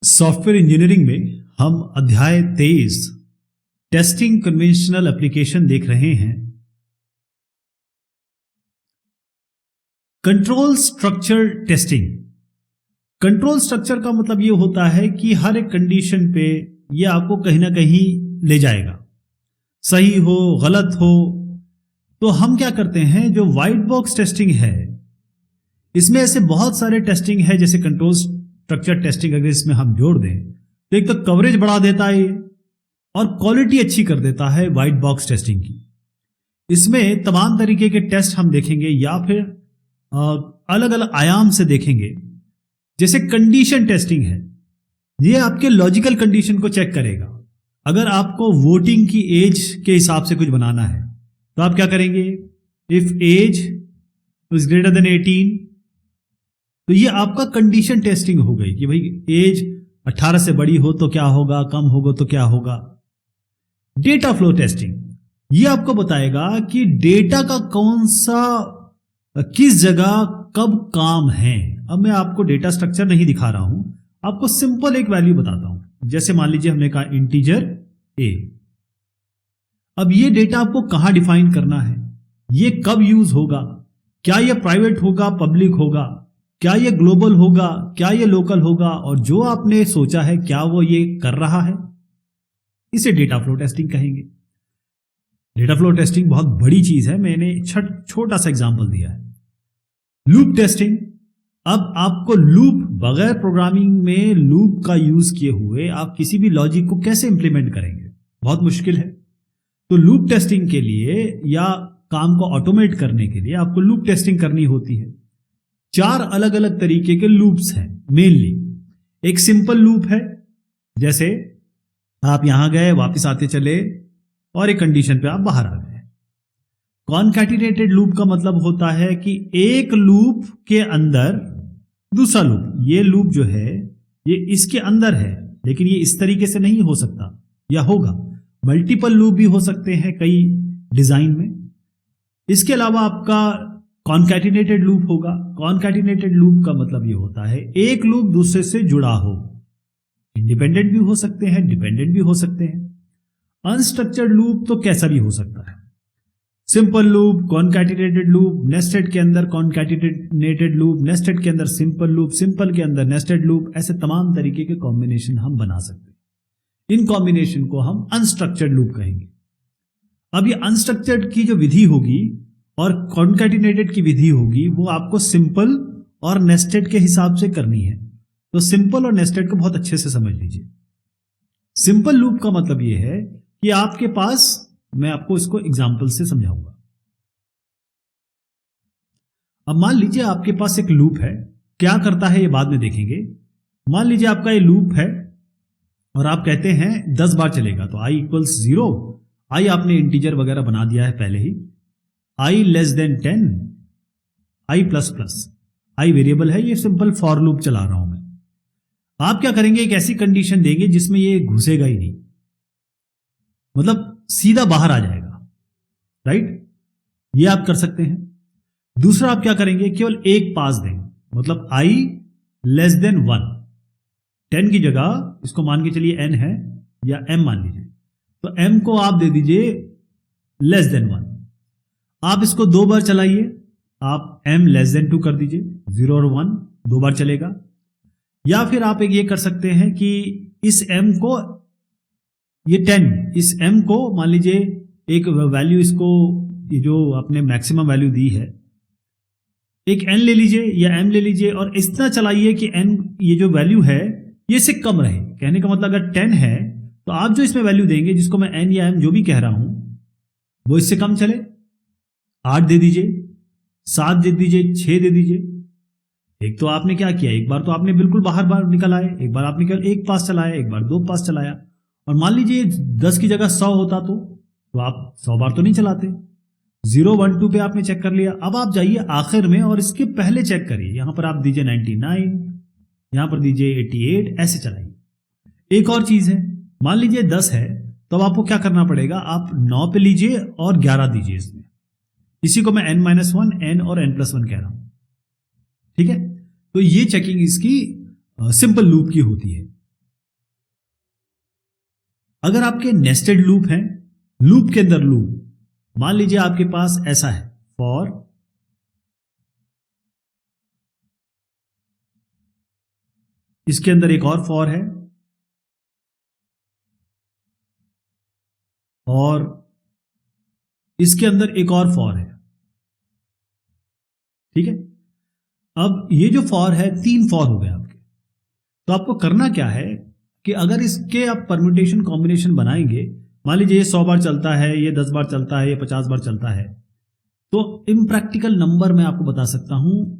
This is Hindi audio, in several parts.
सॉफ्टवेयर इंजीनियरिंग में हम अध्याय 23 टेस्टिंग कन्वेंशनल एप्लीकेशन देख रहे हैं। Control structure testing. Control structure का मतलब ये होता है कि हर एक कंडीशन पे ये आपको कहीं ना कहीं ले जाएगा, सही हो गलत हो। तो हम क्या करते हैं, जो व्हाइट बॉक्स टेस्टिंग है इसमें ऐसे बहुत सारे टेस्टिंग है, जैसे कंट्रोल स्ट्रक्चर टेस्टिंग अगर इसमें हम जोड़ दें तो एक तो कवरेज बढ़ा देता है ये, और क्वालिटी अच्छी कर देता है व्हाइट बॉक्स टेस्टिंग की। इसमें तमाम तरीके के टेस्ट हम देखेंगे या फिर अलग अलग आयाम से देखेंगे। जैसे कंडीशन टेस्टिंग है, ये आपके लॉजिकल कंडीशन को चेक करेगा। अगर आपको वोटिंग की एज के हिसाब से कुछ बनाना है तो आप क्या करेंगे, if age is greater than 18, तो ये आपका कंडीशन टेस्टिंग हो गई कि भाई एज 18 से बड़ी हो तो क्या होगा, कम होगा तो क्या होगा। डेटा फ्लो टेस्टिंग, ये आपको बताएगा कि डेटा का कौन सा किस जगह कब काम है। अब मैं आपको डेटा स्ट्रक्चर नहीं दिखा रहा हूं, आपको सिंपल एक वैल्यू बताता हूं। जैसे मान लीजिए हमने कहा इंटीजर ए। अब ये डेटा आपको कहां डिफाइन करना है, ये कब यूज होगा, क्या ये प्राइवेट होगा पब्लिक होगा, क्या ये ग्लोबल होगा, क्या ये लोकल होगा, और जो आपने सोचा है क्या वो ये कर रहा है, इसे डेटा फ्लो टेस्टिंग कहेंगे। डेटा फ्लो टेस्टिंग बहुत बड़ी चीज है, मैंने छोटा सा एग्जांपल दिया है। लूप टेस्टिंग, अब आपको लूप, बगैर प्रोग्रामिंग में लूप का यूज किए हुए आप किसी भी लॉजिक को कैसे इंप्लीमेंट करेंगे, बहुत मुश्किल है। तो लूप टेस्टिंग के लिए या काम को ऑटोमेट करने के लिए आपको लूप टेस्टिंग करनी होती है। 4 अलग अलग तरीके के लूप्स हैं मेनली। एक सिंपल लूप है, जैसे आप यहां गए वापस आते चले और एक कंडीशन पे आप बाहर आ गए। कॉनकैटिनेटेड लूप का मतलब होता है कि एक लूप के अंदर दूसरा लूप। ये लूप जो है ये इसके अंदर है, लेकिन ये इस तरीके से नहीं हो सकता, या होगा। मल्टीपल लूप भी हो सकते हैं कई डिजाइन में। इसके अलावा आपका कॉनकैटिनेटेड लूप होगा। कॉनकैटिनेटेड लूप का मतलब ये होता है एक लूप दूसरे से जुड़ा हो। इंडिपेंडेंट भी हो सकते हैं, डिपेंडेंट भी हो सकते हैं। अनस्ट्रक्चर्ड लूप तो कैसा भी हो सकता है। सिंपल लूप, कॉनकैटिनेटेड लूप, नेस्टेड के अंदर कॉनकैटिनेटेड लूप, नेस्टेड के अंदर सिंपल लूप, सिंपल के अंदर नेस्टेड लूप, ऐसे तमाम तरीके के कॉम्बिनेशन हम बना सकते हैं। इन कॉम्बिनेशन को हम अनस्ट्रक्चर्ड लूप कहेंगे। अब ये अनस्ट्रक्चर्ड की जो विधि होगी और कॉनकैटिनेटेड की विधि होगी, वो आपको सिंपल और नेस्टेड के हिसाब से करनी है। तो सिंपल और नेस्टेड को बहुत अच्छे से समझ लीजिए। सिंपल लूप का मतलब ये है कि आपके पास, मैं आपको इसको एग्जांपल से समझाऊंगा। अब मान लीजिए आपके पास एक लूप है, क्या करता है ये बाद में देखेंगे। मान लीजिए आपका ये लूप है और आप कहते हैं 10 बार चलेगा, तो i = 0। i आपने इंटीजर वगैरह बना दिया है पहले ही। i < 10, i++, i वेरिएबल है, ये सिंपल फॉर लूप चला रहा हूं मैं। आप क्या करेंगे, एक ऐसी कंडीशन देंगे जिसमें ये घुसेगा ही नहीं, मतलब सीधा बाहर आ जाएगा, राइट। ये आप कर सकते हैं। दूसरा आप क्या करेंगे, केवल एक पास देंगे, मतलब i < 1। 10 की जगह इसको मान के चलिए n है या m मान लीजिए, तो m को आप दे दीजिए < 1। आप इसको 2 बार चलाइए, आप m < 2 कर दीजिए, 0 और 1 2 बार चलेगा। या फिर आप एक ये कर सकते हैं कि इस m को, ये 10, इस m को मान लीजिए एक वैल्यू, इसको ये जो आपने मैक्सिमम वैल्यू दी है, एक n ले लीजिए या m ले लीजिए, और इतना चलाइए कि n ये जो वैल्यू है ये इससे कम रहे। कहने का मतलब अगर 10 है तो आप जो इसमें वैल्यू देंगे, जिसको मैं n या m जो भी कह रहा हूं, वो इससे कम चले। 8 दे दीजिए, 7 दे दीजिए, 6 दे दीजिए। एक तो आपने क्या किया, एक बार तो आपने बिल्कुल बाहर निकल आए, एक बार आपने केवल एक पास चलाया, एक बार 2 पास चलाया। और मान लीजिए 10 की जगह 100 होता तो आप 100 बार तो नहीं चलाते। 0, 1, 2 पे आपने चेक कर लिया। अब आप जाइए आखिर में और इसके पहले चेक करिए, यहां पर आप दीजिए 99, यहां पर दीजिए 88, ऐसे चलाइए। एक और चीज है, मान लीजिए 10 है तो अब आपको क्या करना पड़ेगा, आप 9 पे लीजिए और 11 दीजिए इसमें। इसी को मैं n-1, n और n+1 कह रहा हूं, ठीक है। तो ये चेकिंग इसकी सिंपल लूप की होती है। अगर आपके नेस्टेड लूप हैं, लूप के अंदर लूप, मान लीजिए आपके पास ऐसा है फॉर, इसके अंदर एक और फॉर है, और इसके अंदर एक और फॉर है। ठीक है, अब ये जो फॉर है, 3 फॉर हो गए आपके। तो आपको करना क्या है कि अगर इसके आप परम्यूटेशन कॉम्बिनेशन बनाएंगे, मान लीजिए ये 100 बार चलता है, ये 10 बार चलता है, ये 50 बार चलता है, तो इम्प्रैक्टिकल नंबर मैं आपको बता सकता हूं,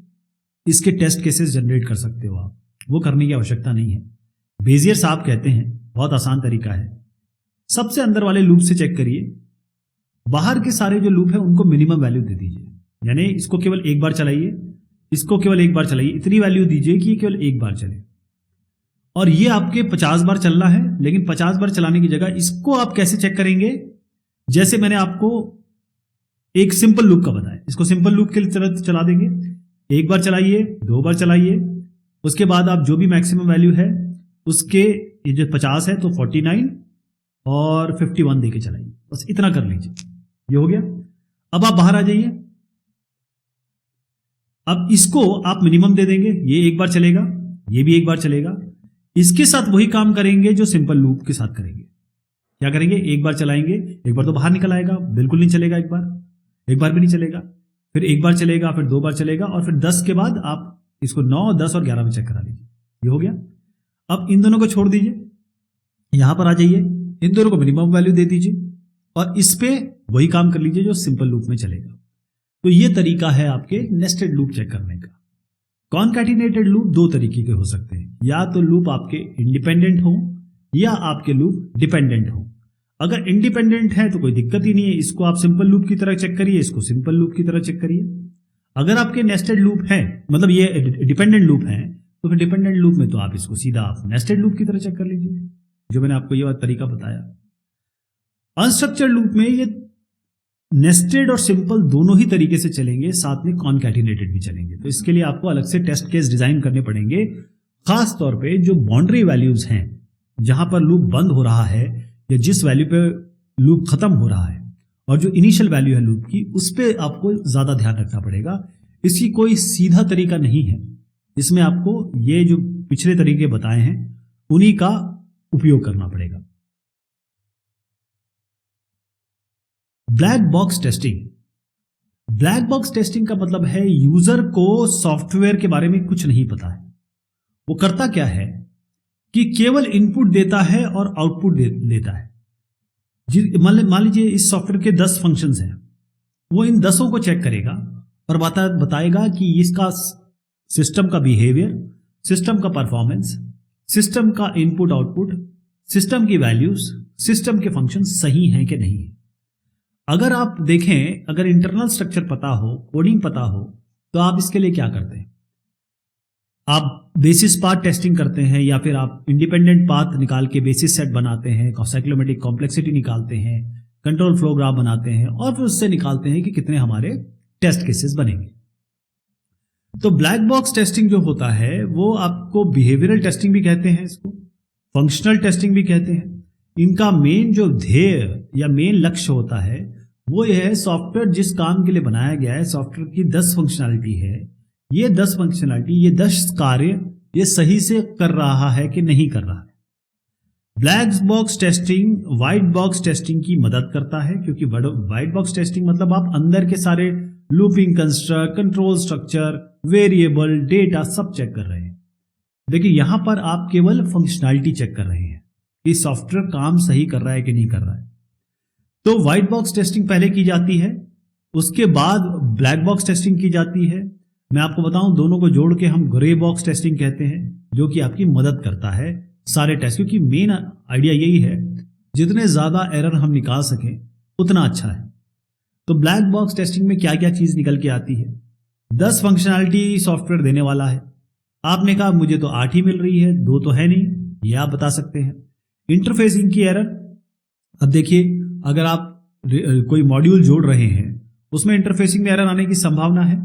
इसके टेस्ट केसेस जनरेट कर सकते हो आप, वो करने की आवश्यकता नहीं है। बेजियर साहब कहते हैं, बहुत आसान तरीका है, सबसे अंदर वाले लूप से चेक करिए, बाहर के सारे जो लूप है उनको मिनिमम वैल्यू दे दीजिए, यानी इसको केवल एक बार चलाइए, इसको केवल एक बार चलाइए, इतनी वैल्यू दीजिए कि ये केवल एक बार चले। और ये आपके 50 बार चलना है, लेकिन 50 बार चलाने की जगह इसको आप कैसे चेक करेंगे, जैसे मैंने आपको एक सिंपल लूप का बताया, इसको सिंपल लूप के लिए चला देंगे, एक बार चलाइए, 2 बार चलाइए, उसके बाद आप जो भी मैक्सिमम वैल्यू है उसके, ये जो 50 है तो 49 और 51 देके चलाइए, बस इतना कर लीजिए, ये हो गया। अब आप बाहर आ जाइए, अब इसको आप मिनिमम दे देंगे, ये एक बार चलेगा, ये भी एक बार चलेगा, इसके साथ वही काम करेंगे जो सिंपल लूप के साथ करेंगे। क्या करेंगे, एक बार चलाएंगे, एक बार तो बाहर निकल आएगा, बिल्कुल नहीं चलेगा, एक बार भी नहीं चलेगा, फिर एक बार चलेगा, फिर 2 बार चलेगा, और फिर 10 के बाद आप इसको 9, 10 और 11 में चेक करा लीजिए, ये हो गया। अब इन दोनों को छोड़ दीजिए, यहां पर आ जाइए, इन दोनों को मिनिमम वैल्यू दे दीजिए, और इस पे वही काम कर लीजिए जो सिंपल लूप में चलेगा। तो ये तरीका है आपके नेस्टेड लूप चेक करने का। कॉनकैटिनेटेड लूप 2 तरीके के हो सकते हैं, या तो लूप आपके इंडिपेंडेंट हो या आपके लूप डिपेंडेंट हो। अगर इंडिपेंडेंट है तो कोई दिक्कत ही नहीं है, इसको आप सिंपल लूप की तरह चेक करिए, इसको सिंपल लूप की तरह चेक करिए। अगर आपके नेस्टेड लूप है, मतलब ये डिपेंडेंट लूप है, तो फिर डिपेंडेंट लूप में तो आप इसको सीधा आप नेस्टेड लूप की तरह चेक कर लीजिए, जो मैंने आपको ये तरीका बताया। अनस्ट्रक्चर्ड लूप में ये नेस्टेड और सिंपल दोनों ही तरीके से चलेंगे, साथ में कॉनकैटिनेटेड भी चलेंगे। तो इसके लिए आपको अलग से टेस्ट केस डिजाइन करने पड़ेंगे, खास तौर पे जो बाउंड्री वैल्यूज हैं, जहां पर लूप बंद हो रहा है या जिस वैल्यू पे लूप खत्म हो रहा है, और जो इनिशियल वैल्यू है लूप की, उस पर आपको ज्यादा ध्यान रखना पड़ेगा। इसकी कोई सीधा तरीका नहीं है, इसमें आपको ये जो पिछले तरीके बताए हैं उन्हीं का उपयोग करना पड़ेगा। Black box testing. Black box testing का मतलब है यूजर को सॉफ्टवेयर के बारे में कुछ नहीं पता है। वो करता क्या है कि केवल इनपुट देता है और आउटपुट लेता है। मान लीजिए इस सॉफ्टवेयर के 10 फंक्शंस हैं, वो इन 10 को चेक करेगा और बताएगा कि इसका सिस्टम का बिहेवियर, सिस्टम का परफॉर्मेंस, सिस्टम का इनपुट आउटपुट, सिस्टम की वैल्यूज, सिस्टम के फंक्शन सही हैं कि नहीं है। अगर आप देखें, अगर इंटरनल स्ट्रक्चर पता हो, कोडिंग पता हो, तो आप इसके लिए क्या करते हैं, आप बेसिस पाथ टेस्टिंग करते हैं, या फिर आप इंडिपेंडेंट पाथ निकाल के बेसिस सेट बनाते हैं, साइक्लोमेटिक कॉम्प्लेक्सिटी निकालते हैं, कंट्रोल फ्लो ग्राफ बनाते हैं, और फिर उससे निकालते हैं कि कितने हमारे टेस्ट केसेस बनेंगे। तो ब्लैक बॉक्स टेस्टिंग जो होता है वो आपको बिहेवियरल टेस्टिंग भी कहते हैं, इसको फंक्शनल टेस्टिंग भी कहते हैं। इनका मेन जो ध्येय या मेन लक्ष्य होता है वो यह है, सॉफ्टवेयर जिस काम के लिए बनाया गया है, सॉफ्टवेयर की 10 फंक्शनैलिटी है, ये 10 फंक्शनैलिटी, ये 10 कार्य ये सही से कर रहा है कि नहीं कर रहा है। Black box testing white box testing की मदद करता है, क्योंकि व्हाइट बॉक्स टेस्टिंग मतलब आप अंदर के सारे looping construct, control structure, variable, data सब चेक कर रहे हैं। देखिए यहां पर आप केवल फंक्शनैलिटी चेक कर रहे हैं कि सॉफ्टवेयर काम सही कर रहा है कि नहीं कर रहा है। तो व्हाइट बॉक्स टेस्टिंग पहले की जाती है, उसके बाद ब्लैक बॉक्स टेस्टिंग की जाती है। मैं आपको बताऊं, दोनों को जोड़ के हम ग्रे बॉक्स टेस्टिंग कहते हैं, जो कि आपकी मदद करता है सारे टेस्ट, क्योंकि मेन आइडिया यही है जितने ज्यादा एरर हम निकाल सकें उतना अच्छा है। तो ब्लैक बॉक्स टेस्टिंग में क्या क्या चीज निकल के आती है, 10 फंक्शनैलिटी सॉफ्टवेयर देने वाला है, आपने कहा मुझे तो 8 ही मिल रही है, 2 तो है नहीं, ये आप बता सकते हैं। इंटरफेसिंग की एरर, अब देखिए अगर आप कोई मॉड्यूल जोड़ रहे हैं उसमें इंटरफेसिंग में एरर आने की संभावना है,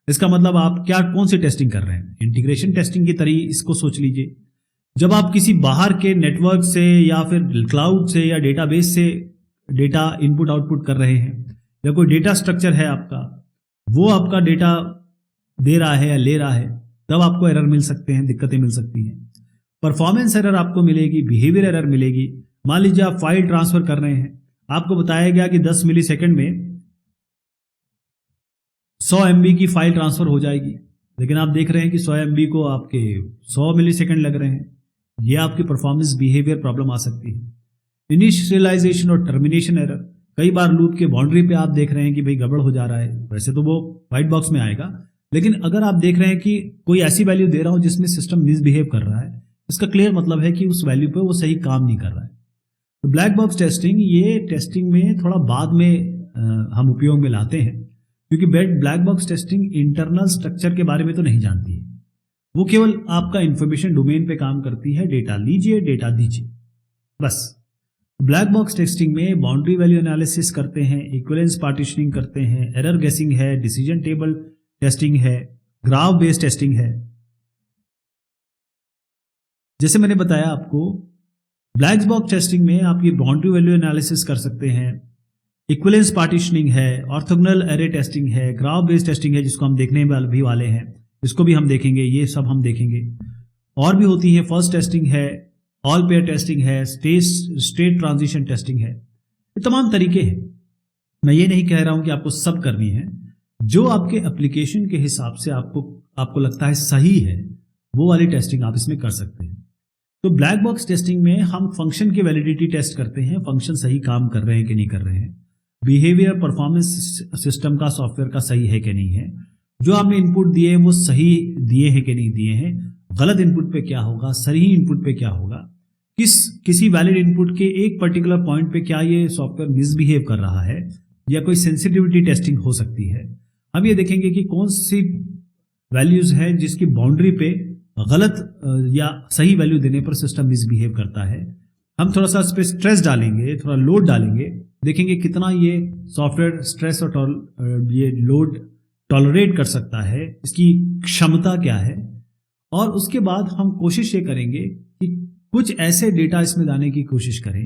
इसका मतलब आप क्या कौन सी टेस्टिंग कर रहे हैं, इंटीग्रेशन टेस्टिंग की तरह इसको सोच लीजिए। जब आप किसी बाहर के नेटवर्क से या फिर क्लाउड से या डेटाबेस से डेटा इनपुट आउटपुट कर रहे हैं, या कोई डेटा स्ट्रक्चर है आपका, वो आपका डेटा दे रहा है या ले रहा है, तब आपको एरर मिल सकते हैं, दिक्कतें मिल सकती हैं। परफॉर्मेंस एरर आपको मिलेगी, बिहेवियर एरर मिलेगी। मान लीजिए आप फाइल ट्रांसफर कर रहे हैं, आपको बताया गया कि 10 मिली सेकेंड में 100 MB की फाइल ट्रांसफर हो जाएगी, लेकिन आप देख रहे हैं कि 100 MB को आपके 100 मिली सेकेंड लग रहे हैं। ये आपकी परफॉर्मेंस बिहेवियर प्रॉब्लम आ सकती है। इनिशियलाइजेशन और टर्मिनेशन एरर, कई बार लूप के बाउंड्री पे आप देख रहे हैं कि भाई गड़बड़ हो जा रहा है, वैसे तो वो व्हाइट बॉक्स में आएगा, लेकिन अगर आप देख रहे हैं कि कोई ऐसी वैल्यू दे रहा हो जिसमें सिस्टम मिसबिहेव कर रहा है, इसका क्लियर मतलब है कि उस वैल्यू पे वो सही काम नहीं कर रहा है। तो ब्लैक बॉक्स टेस्टिंग, ये टेस्टिंग में थोड़ा बाद में हम उपयोग में लाते हैं, क्योंकि black box testing internal structure के बारे में तो नहीं जानती है, वो केवल आपका इंफॉर्मेशन डोमेन पे काम करती है। डेटा लीजिए, डेटा दीजिए, बस। ब्लैक बॉक्स टेस्टिंग में बाउंड्री वैल्यू एनालिसिस करते हैं, इक्विवेलेंस पार्टीशनिंग करते हैं, एरर गेसिंग है, डिसीजन टेबल टेस्टिंग है, ग्राफ बेस्ड टेस्टिंग है। जैसे मैंने बताया आपको, ब्लैक बॉक्स टेस्टिंग में आप ये बाउंड्री वैल्यू एनालिसिस कर सकते हैं, इक्विवेलेंस पार्टीशनिंग है, ऑर्थोगोनल एरे टेस्टिंग है, ग्राफ बेस्ड टेस्टिंग है, जिसको हम देखने भी वाले हैं, इसको भी हम देखेंगे, ये सब हम देखेंगे। और भी होती है, फर्स्ट टेस्टिंग है, ऑल पेयर टेस्टिंग है, स्टेट ट्रांजिशन टेस्टिंग है। ये तमाम तरीके हैं। मैं ये नहीं कह रहा हूं कि आपको सब करनी है, जो आपके एप्लीकेशन के हिसाब से आपको लगता है सही है, वो वाली टेस्टिंग आप इसमें कर सकते हैं। तो ब्लैक बॉक्स टेस्टिंग में हम फंक्शन की वैलिडिटी टेस्ट करते हैं, फंक्शन सही काम कर रहे हैं कि नहीं कर रहे हैं, बिहेवियर परफॉर्मेंस सिस्टम का, सॉफ्टवेयर का सही है कि नहीं है, जो आपने इनपुट दिए वो सही दिए हैं कि नहीं दिए हैं, गलत इनपुट पे क्या होगा, सही इनपुट पे क्या होगा, किसी वैलिड इनपुट के एक पर्टिकुलर पॉइंट पे क्या ये सॉफ्टवेयर मिसबिहेव कर रहा है, या कोई सेंसिटिविटी टेस्टिंग हो सकती है। हम ये देखेंगे कि कौन सी वैल्यूज है जिसकी बाउंड्री पे गलत या सही वैल्यू देने पर सिस्टम मिसबिहेव करता है। हम थोड़ा सा इस पर स्ट्रेस डालेंगे, थोड़ा लोड डालेंगे, देखेंगे कितना ये सॉफ्टवेयर स्ट्रेस और ये लोड टॉलरेट कर सकता है, इसकी क्षमता क्या है। और उसके बाद हम कोशिश ये करेंगे कि कुछ ऐसे डेटा इसमें लाने की कोशिश करें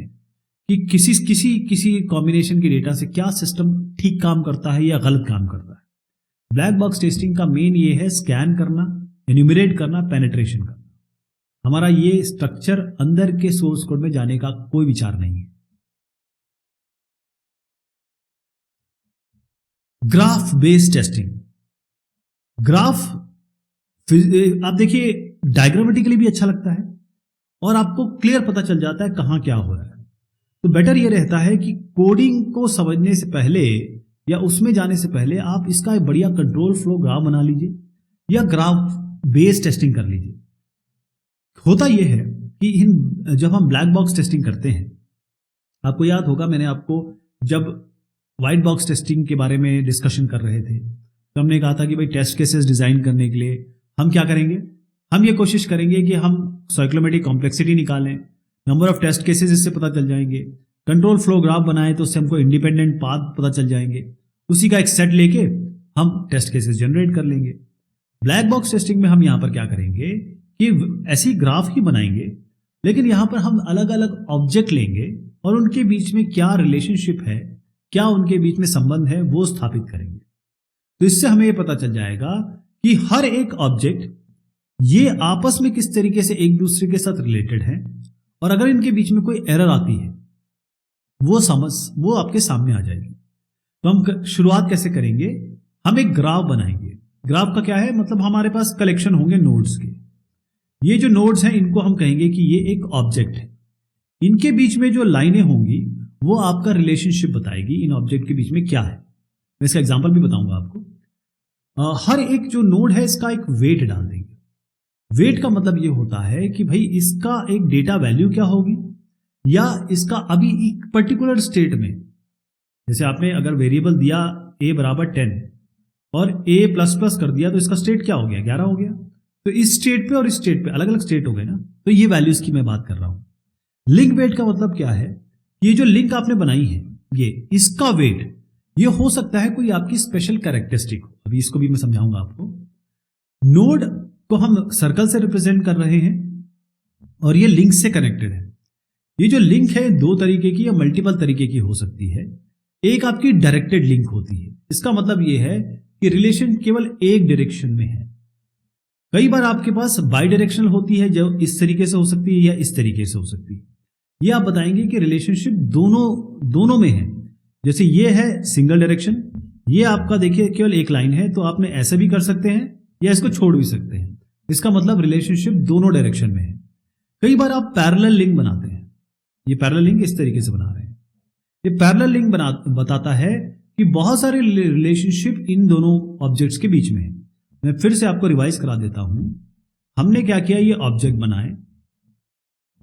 कि किसी कॉम्बिनेशन की डेटा से क्या सिस्टम ठीक काम करता है या गलत काम करता है। ब्लैक बॉक्स टेस्टिंग का मेन ये है, स्कैन करना, एन्यूमरेट करना, पेनिट्रेशन करना। हमारा ये स्ट्रक्चर अंदर के सोर्स कोड में जाने का कोई विचार नहीं है। ग्राफ बेस्ड टेस्टिंग, ग्राफ आप देखिए डायग्रामेटिकली भी अच्छा लगता है और आपको क्लियर पता चल जाता है कहां क्या हो रहा है। तो बेटर ये रहता है कि कोडिंग को समझने से पहले या उसमें जाने से पहले आप इसका एक बढ़िया कंट्रोल फ्लो ग्राफ बना लीजिए या ग्राफ बेस्ड टेस्टिंग कर लीजिए। होता यह है कि जब हम ब्लैक बॉक्स टेस्टिंग करते हैं, आपको याद होगा मैंने आपको जब व्हाइट बॉक्स टेस्टिंग के बारे में डिस्कशन कर रहे थे तो हमने कहा था कि भाई टेस्ट केसेस डिजाइन करने के लिए हम क्या करेंगे, हम ये कोशिश करेंगे कि हम साइक्लोमेटिक कॉम्प्लेक्सिटी निकालें, नंबर ऑफ टेस्ट केसेस इससे पता चल जाएंगे, कंट्रोल फ्लो ग्राफ बनाएं तो उससे हमको इंडिपेंडेंट पाथ पता चल जाएंगे, उसी का एक सेट लेके हम टेस्ट केसेस जनरेट कर लेंगे। ब्लैक बॉक्स टेस्टिंग में हम यहां पर क्या करेंगे कि ऐसी ग्राफ ही बनाएंगे, लेकिन यहां पर हम अलग अलग ऑब्जेक्ट लेंगे और उनके बीच में क्या रिलेशनशिप है, क्या उनके बीच में संबंध है, वो स्थापित करेंगे। तो इससे हमें यह पता चल जाएगा कि हर एक ऑब्जेक्ट ये आपस में किस तरीके से एक दूसरे के साथ रिलेटेड है, और अगर इनके बीच में कोई एरर आती है वो आपके सामने आ जाएगी। तो हम शुरुआत कैसे करेंगे, हम एक ग्राफ बनाएंगे। ग्राफ का क्या है मतलब, हमारे पास कलेक्शन होंगे नोड्स के। ये जो नोड्स हैं इनको हम कहेंगे कि ये एक ऑब्जेक्ट है। इनके बीच में जो लाइनें होंगी वो आपका रिलेशनशिप बताएगी इन ऑब्जेक्ट के बीच में क्या है। मैं इसका एग्जांपल भी बताऊंगा आपको। हर एक जो नोड है इसका एक वेट डाल देंगे। वेट का मतलब ये होता है कि भाई इसका एक डेटा वैल्यू क्या होगी, या इसका अभी एक पर्टिकुलर स्टेट में, जैसे आपने अगर वेरिएबल दिया a बराबर 10 और a++ कर दिया तो इसका स्टेट क्या हो गया, 11 हो गया। तो इस स्टेट पे और इस स्टेट पे अलग अलग स्टेट हो गए ना, तो ये वैल्यूज की मैं बात कर रहा हूं। लिंक वेट का मतलब क्या है, ये जो लिंक आपने बनाई है ये इसका वेट ये हो सकता है कोई आपकी स्पेशल कैरेक्टरिस्टिक हो। अभी इसको भी मैं समझाऊंगा आपको। नोड को हम सर्कल से रिप्रेजेंट कर रहे हैं और ये लिंक से कनेक्टेड है। ये जो लिंक है दो तरीके की या मल्टीपल तरीके की हो सकती है। एक आपकी डायरेक्टेड लिंक होती है, इसका मतलब ये है कि रिलेशन केवल एक डायरेक्शन में है। कई बार आपके पास बाई डायरेक्शनल होती है, जो इस तरीके से हो सकती है या इस तरीके से हो सकती है। ये आप बताएंगे कि रिलेशनशिप दोनों में है। जैसे ये है सिंगल डायरेक्शन, ये आपका देखिए केवल एक लाइन है, तो आपने ऐसे भी कर सकते हैं या इसको छोड़ भी सकते हैं। इसका मतलब रिलेशनशिप दोनों डायरेक्शन में है। कई बार आप पैरेलल लिंक बनाते हैं, ये पैरेलल लिंक इस तरीके से बना रहे हैं। ये पैरेलल लिंक बताता है कि बहुत सारे रिलेशनशिप इन दोनों ऑब्जेक्ट्स के बीच में है। मैं फिर से आपको रिवाइज करा देता हूं। हमने क्या किया, ये ऑब्जेक्ट बनाए,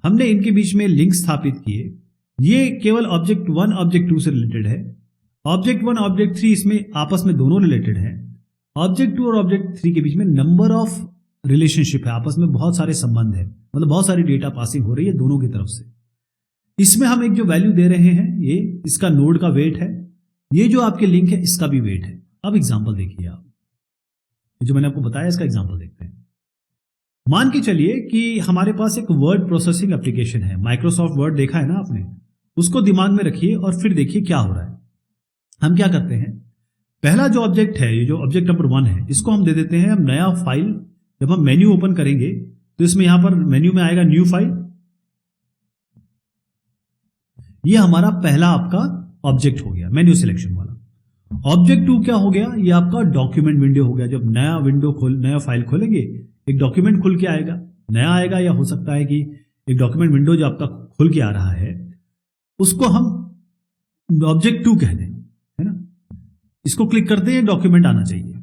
हमने इनके बीच में लिंक स्थापित किए। ये केवल ऑब्जेक्ट 1 ऑब्जेक्ट 2 से रिलेटेड है, ऑब्जेक्ट 1 ऑब्जेक्ट 3 इसमें आपस में दोनों रिलेटेड है। ऑब्जेक्ट 2 और ऑब्जेक्ट 3 के बीच में नंबर ऑफ रिलेशनशिप है, आपस में बहुत सारे संबंध है, मतलब बहुत सारी डेटा पासिंग हो रही है दोनों की तरफ से। इसमें हम एक जो वैल्यू दे रहे हैं, ये इसका नोड का वेट है, ये जो आपके लिंक है इसका भी वेट है। अब एग्जांपल देखिए आप, जो मैंने आपको बताया इसका एग्जांपल देखते हैं। मान के चलिए कि हमारे पास एक वर्ड प्रोसेसिंग एप्लीकेशन है, माइक्रोसॉफ्ट वर्ड देखा है ना आपने, उसको दिमाग में रखिए और फिर देखिए क्या हो रहा है। हम क्या करते हैं, पहला जो ऑब्जेक्ट है, ये जो ऑब्जेक्ट नंबर 1 है, इसको हम दे देते हैं हम नया फाइल। जब हम मेन्यू ओपन करेंगे तो इसमें यहां पर मेन्यू में आएगा न्यू फाइल। ये हमारा पहला आपका ऑब्जेक्ट हो गया, मेन्यू सिलेक्शन वाला। ऑब्जेक्ट 2 क्या हो गया, ये आपका डॉक्यूमेंट विंडो हो गया। जब नया फाइल खोलेंगे, एक डॉक्यूमेंट खुल के आएगा, नया आएगा, या हो सकता है कि एक डॉक्यूमेंट विंडो जो आपका खुल के आ रहा है उसको हम ऑब्जेक्ट 2 कह दें, है ना। इसको क्लिक करते हैं, डॉक्यूमेंट आना चाहिए।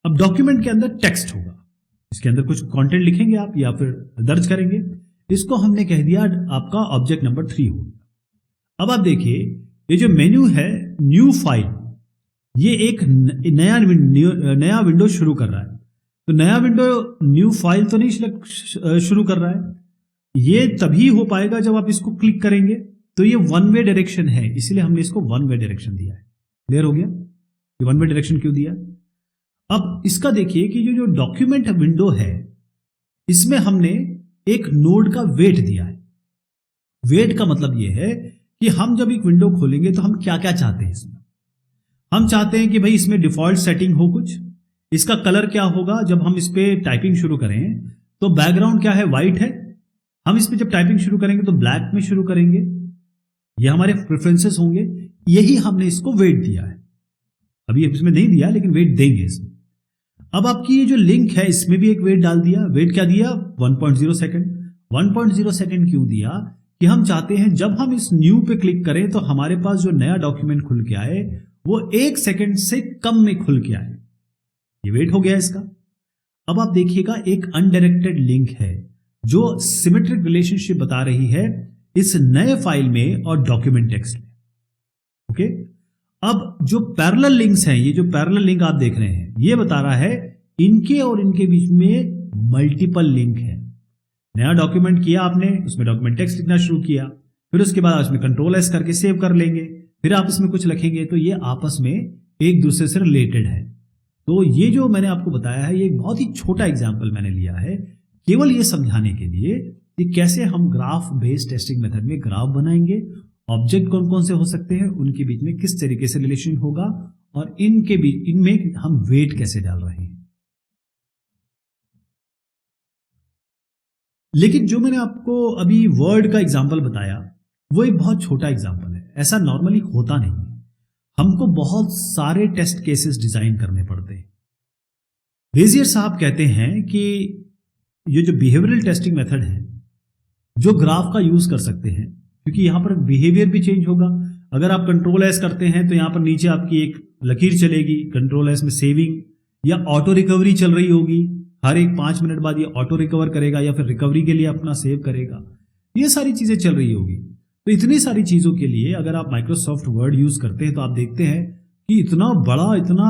अब डॉक्यूमेंट के अंदर टेक्स्ट होगा, इसके अंदर कुछ कंटेंट लिखेंगे आप या फिर दर्ज करेंगे। इसको हमने कह दिया आपका ऑब्जेक्ट नंबर 3 हो गया। अब आप देखिए, ये जो मेन्यू है न्यू फाइल, ये एक नया विंडो शुरू कर रहा है। तो नया विंडो न्यू फाइल तो नहीं शुरू कर रहा है, ये तभी हो पाएगा जब आप इसको क्लिक करेंगे। तो ये वन वे डायरेक्शन है, इसलिए हमने इसको वन वे डायरेक्शन दिया है। क्लियर हो गया, ये वन वे डायरेक्शन क्यों दिया। अब इसका देखिए कि जो डॉक्यूमेंट विंडो है, इसमें हमने एक नोड का वेट दिया है। वेट का मतलब यह है कि हम जब एक विंडो खोलेंगे तो हम क्या क्या चाहते हैं इसमें। हम चाहते हैं कि भाई इसमें डिफॉल्ट सेटिंग हो कुछ, इसका कलर क्या होगा। जब हम इस पे टाइपिंग शुरू करें तो बैकग्राउंड क्या है, व्हाइट है। हम इस पे जब टाइपिंग शुरू करेंगे तो ब्लैक में शुरू करेंगे। ये हमारे प्रेफरेंसेस होंगे, यही हमने इसको वेट दिया है। अभी इसमें नहीं दिया लेकिन वेट देंगे इसमें। अब आपकी ये जो लिंक है इसमें भी एक वेट डाल दिया। वेट क्या दिया, 1.0 सेकंड। 1.0 सेकंड क्यों दिया, कि हम चाहते हैं जब हम इस न्यू पे क्लिक करें तो हमारे पास जो नया डॉक्यूमेंट खुल के आए वो 1 सेकंड से कम में खुल के आए। ये वेट हो गया इसका। अब आप देखिएगा, एक अनडायरेक्टेड लिंक है जो सिमेट्रिक रिलेशनशिप बता रही है इस नए फाइल में और डॉक्यूमेंट टेक्स्ट में। ओके, अब जो पैरेलल लिंक्स हैं, ये जो पैरेलल लिंक आप देख रहे हैं, ये बता रहा है इनके और इनके बीच में मल्टीपल लिंक है। नया डॉक्यूमेंट किया आपने, उसमें डॉक्यूमेंट टेक्स्ट लिखना शुरू किया, फिर उसके बाद उसमें कंट्रोल एस करके सेव कर लेंगे, फिर आप इसमें कुछ लिखेंगे, तो ये आपस में एक दूसरे से रिलेटेड है। तो ये जो मैंने आपको बताया है, ये एक बहुत ही छोटा एग्जाम्पल मैंने लिया है केवल ये समझाने के लिए कि कैसे हम ग्राफ बेस्ड टेस्टिंग मेथड में ग्राफ बनाएंगे, ऑब्जेक्ट कौन कौन से हो सकते हैं, उनके बीच में किस तरीके से रिलेशन होगा, और इनके बीच इनमें हम वेट कैसे डाल रहे हैं। लेकिन जो मैंने आपको अभी वर्ड का एग्जाम्पल बताया वो एक बहुत छोटा एग्जाम्पल है, ऐसा नॉर्मली होता नहीं है। हमको बहुत सारे टेस्ट केसेस डिजाइन करने पड़ते हैं। बेजियर साहब कहते हैं कि ये जो बिहेवियरल टेस्टिंग मेथड है, जो ग्राफ का यूज कर सकते हैं, क्योंकि यहां पर बिहेवियर भी चेंज होगा। अगर आप कंट्रोल एस करते हैं तो यहां पर नीचे आपकी एक लकीर चलेगी, कंट्रोल एस में सेविंग या ऑटो रिकवरी चल रही होगी। हर एक 5 मिनट बाद ये ऑटो रिकवर करेगा या फिर रिकवरी के लिए अपना सेव करेगा। ये सारी चीजें चल रही होगी। तो इतनी सारी चीजों के लिए अगर आप माइक्रोसॉफ्ट वर्ड यूज करते हैं तो आप देखते हैं कि इतना बड़ा, इतना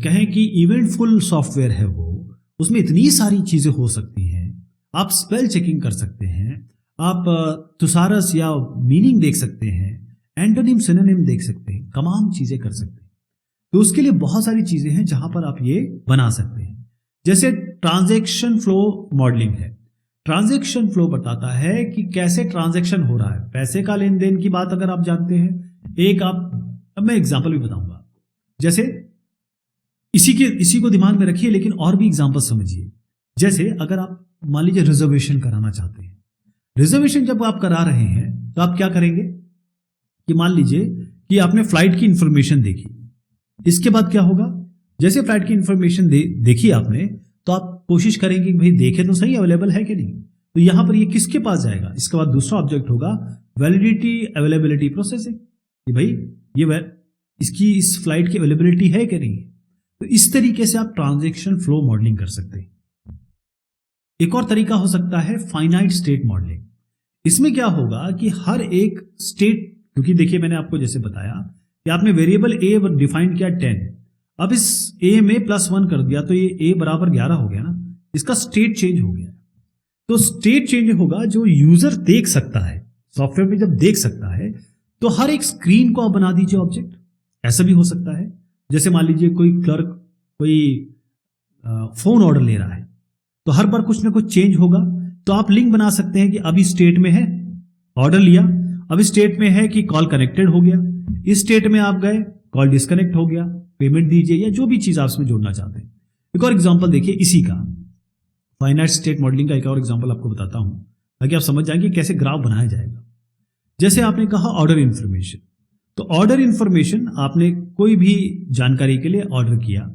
कहें कि इवेंटफुल सॉफ्टवेयर है वो, उसमें इतनी सारी चीजें हो सकती हैं। आप स्पेल चेकिंग कर सकते हैं, आप थुसारस या मीनिंग देख सकते हैं, एंटोनिम सिनोनिम देख सकते हैं, तमाम चीजें कर सकते हैं। तो उसके लिए बहुत सारी चीजें हैं जहां पर आप ये बना सकते हैं। जैसे ट्रांजैक्शन फ्लो मॉडलिंग है ट्रांजैक्शन फ्लो बताता है कि कैसे ट्रांजैक्शन हो रहा है, पैसे का लेन देन की बात अगर आप जानते हैं। अब मैं एग्जांपल भी बताऊंगा, जैसे इसी को दिमाग में रखिए, लेकिन और भी एग्जांपल समझिए। जैसे अगर आप मान लीजिए रिजर्वेशन कराना चाहते हैं, रिजर्वेशन जब आप करा रहे हैं तो आप क्या करेंगे कि मान लीजिए कि आपने फ्लाइट की इंफॉर्मेशन देखी, इसके बाद क्या होगा, जैसे फ्लाइट की इंफॉर्मेशन देखी आपने, तो आप कोशिश करेंगे कि भाई देखे तो सही अवेलेबल है कि नहीं। तो यहां पर ये किसके पास जाएगा, इसके बाद दूसरा ऑब्जेक्ट होगा वैलिडिटी अवेलेबिलिटी प्रोसेसिंग, कि भाई ये इसकी इस फ्लाइट की अवेलेबिलिटी है कि नहीं। तो इस तरीके से आप ट्रांजैक्शन फ्लो मॉडलिंग कर सकते हैं। एक और तरीका हो सकता है फाइनाइट स्टेट मॉडलिंग। इसमें क्या होगा कि हर एक स्टेट, क्योंकि देखिए मैंने आपको जैसे बताया कि आपने वेरिएबल ए डिफाइन किया 10, अब इस ए में +1 कर दिया तो ये ए बराबर 11 हो गया ना, इसका स्टेट चेंज हो गया। तो स्टेट चेंज होगा जो यूजर देख सकता है, सॉफ्टवेयर में जब देख सकता है तो हर एक स्क्रीन को आप बना दीजिए ऑब्जेक्ट। ऐसा भी हो सकता है, जैसे मान लीजिए कोई क्लर्क कोई फोन ऑर्डर ले रहा है, तो हर बार कुछ ना कुछ चेंज होगा, तो आप लिंक बना सकते हैं कि अभी स्टेट में है ऑर्डर लिया, अभी स्टेट में है कि कॉल कनेक्टेड हो गया, इस स्टेट में आप गए कॉल डिस्कनेक्ट हो गया, पेमेंट दीजिए, या जो भी चीज आप इसमें जोड़ना चाहते हैं। एक और एग्जांपल देखिए इसी का, फाइनाइट स्टेट मॉडलिंग का एक और एग्जांपल आपको बताता हूं ताकि आप समझ जाएंगे कैसे ग्राफ बनाया जाएगा। जैसे आपने कहा ऑर्डर इंफॉर्मेशन, तो ऑर्डर इंफॉर्मेशन आपने कोई भी जानकारी के लिए ऑर्डर किया,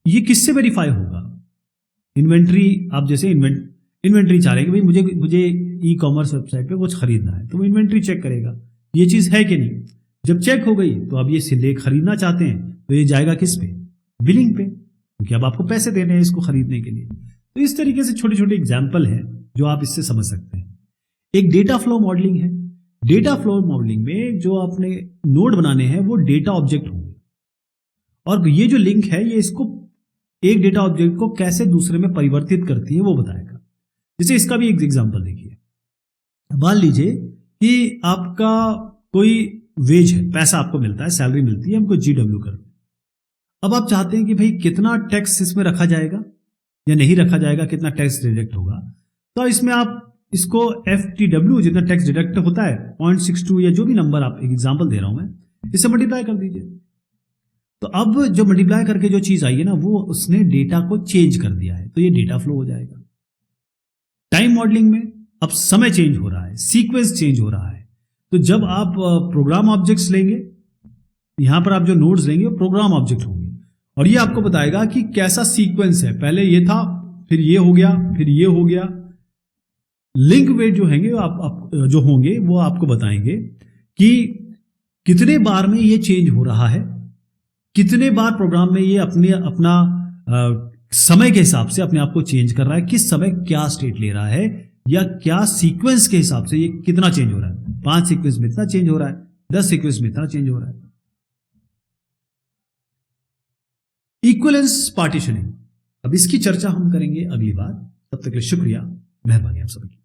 ये किससे वेरीफाई होगा, इन्वेंट्री, आप जैसे इन्वेंट्री चाह रहे हैं कि भाई मुझे ई कॉमर्स वेबसाइट पे कुछ खरीदना है, तो वो इन्वेंट्री चेक करेगा ये चीज है कि नहीं। जब चेक हो गई तो अब ये सिले खरीदना चाहते हैं तो ये जाएगा किस पे, बिलिंग पे, क्योंकि अब आपको पैसे देने हैं इसको खरीदने के लिए। तो इस तरीके से छोटे छोटे एग्जाम्पल हैं जो आप इससे समझ सकते हैं। एक डेटा फ्लो मॉडलिंग है। डेटा फ्लो मॉडलिंग में जो आपने नोड बनाने हैं वो डेटा ऑब्जेक्ट होंगे, और ये जो लिंक है ये इसको एक डेटा ऑब्जेक्ट को कैसे दूसरे में परिवर्तित करती है वो बताएगा। जैसे इसका भी एक एग्जांपल देखिए, मान लीजिए कि आपका कोई वेज है, पैसा आपको मिलता है, सैलरी मिलती है, हमको GW कर, अब आप चाहते हैं कि भाई कितना टैक्स इसमें रखा जाएगा या नहीं रखा जाएगा, कितना टैक्स डिडक्ट होगा। तो इसमें आप इसको FTW जितना टैक्स डिडक्ट होता है 0.62 या जो भी नंबर, आप एक एग्जांपल दे रहा हूं मैं, इससे मल्टीप्लाई कर दीजिए। तो अब जो मल्टीप्लाई करके जो चीज आई है ना, वो उसने डेटा को चेंज कर दिया है, तो ये डेटा फ्लो हो जाएगा। टाइम मॉडलिंग में अब समय चेंज हो रहा है, सीक्वेंस चेंज हो रहा है, तो जब आप प्रोग्राम ऑब्जेक्ट्स लेंगे, यहां पर आप जो नोड्स लेंगे वो प्रोग्राम ऑब्जेक्ट होंगे, और ये आपको बताएगा कि कैसा सीक्वेंस है, पहले ये था, फिर ये हो गया, फिर ये हो गया। लिंक वेट जो होंगे आप जो होंगे वो आपको बताएंगे कि कितने बार में ये चेंज हो रहा है, कितने बार प्रोग्राम में ये अपना समय के हिसाब से अपने आप को चेंज कर रहा है, किस समय क्या स्टेट ले रहा है, या क्या सीक्वेंस के हिसाब से ये कितना चेंज हो रहा है, 5 सीक्वेंस में इतना चेंज हो रहा है, 10 सीक्वेंस में इतना चेंज हो रहा है। इक्विवेलेंस पार्टीशनिंग, अब इसकी चर्चा हम करेंगे अगली बार। तब तक के लिए शुक्रिया, मेहरबानी आप सबकी।